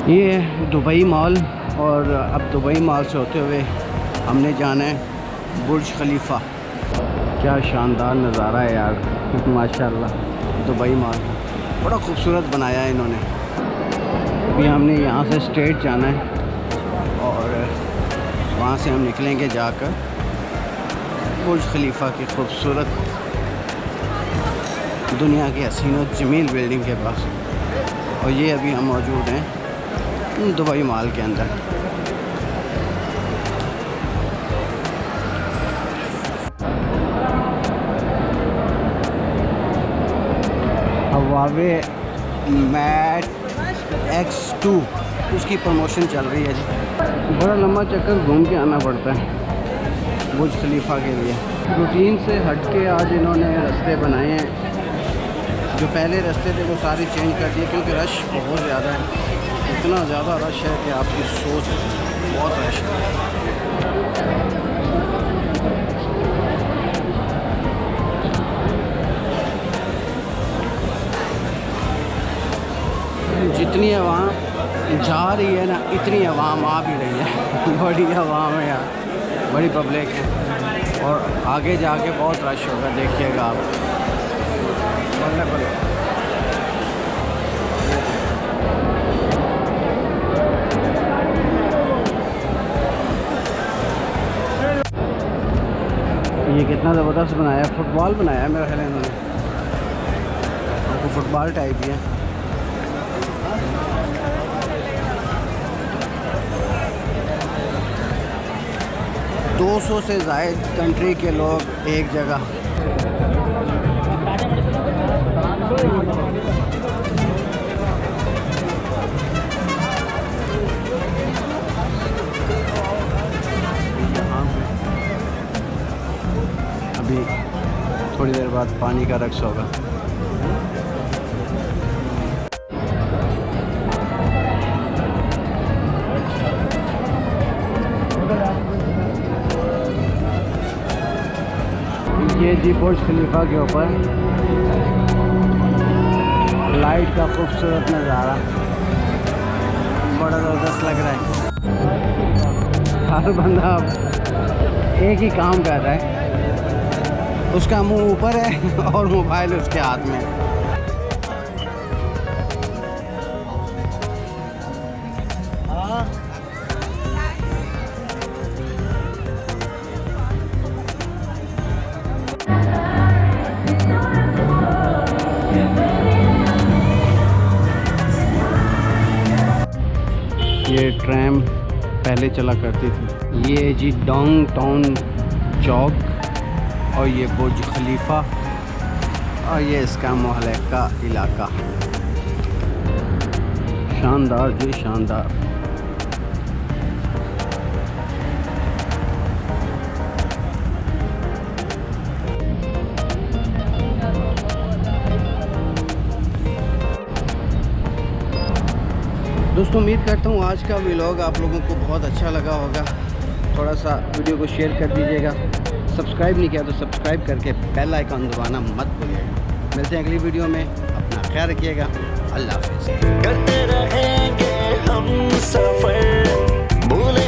ये है Dubai mall और अब दुबई मॉल से होते हुए हमने जाना है बुर्ज खलीफा। क्या शानदार नज़ारा है यार माशाल्लाह। दुबई मॉल बड़ा खूबसूरत बनाया है इन्होंने। अभी हमने यहाँ से स्ट्रेट जाना है और वहाँ से हम निकलेंगे जाकर बुर्ज खलीफा की खूबसूरत दुनिया की हसीन और जमील बिल्डिंग के पास। और ये अभी हम मौजूद हैं दुबई मॉल के अंदर। हवावे मैट X2 उसकी प्रमोशन चल रही है जी। बड़ा लंबा चक्कर घूम के आना पड़ता है बुर्ज खलीफा के लिए। रूटीन से हट के आज इन्होंने रास्ते बनाए हैं। जो पहले रास्ते थे वो सारे चेंज कर दिए क्योंकि रश बहुत ज़्यादा है। इतना ज़्यादा रश है कि आपकी सोच बहुत रश है। जितनी आवाम जा रही है ना इतनी आवाम आ भी रही है। बड़ी आवाम है यार, बड़ी पब्लिक है और आगे जाके बहुत रश होगा, देखिएगा आप। ये कितना ज़बरदस्त बनाया है, फुटबॉल बनाया है मेरा ख्याल है इन्होंने। आपको फुटबॉल टाइप ही है। दो 200 से ज़ायद कंट्री के लोग एक जगह। अभी थोड़ी देर बाद पानी का रक्स होगा। ये जी बुर्ज खलीफा के ऊपर लाइट का खूबसूरत नज़ारा, बड़ा ज़बरदस्त लग रहा है। हर बंदा एक ही काम कर रहा है, उसका मुंह ऊपर है और मोबाइल उसके हाथ में है। ये ट्रैम पहले चला करती थी। ये जी डाउन टाउन चौक और ये बुर्ज खलीफा और ये इसका मोहल्ले का इलाका। शानदार जी शानदार। दोस्तों उम्मीद करता हूँ आज का व्लॉग आप लोगों को बहुत अच्छा लगा होगा। थोड़ा सा वीडियो को शेयर कर दीजिएगा। सब्सक्राइब नहीं किया तो सब्सक्राइब करके बेल आइकन दबाना मत भूलिएगा। मिलते हैं अगली वीडियो में, अपना ख्याल रखिएगा। अल्लाह हाफ़िज़। करते रहेंगे हम सफर, भूले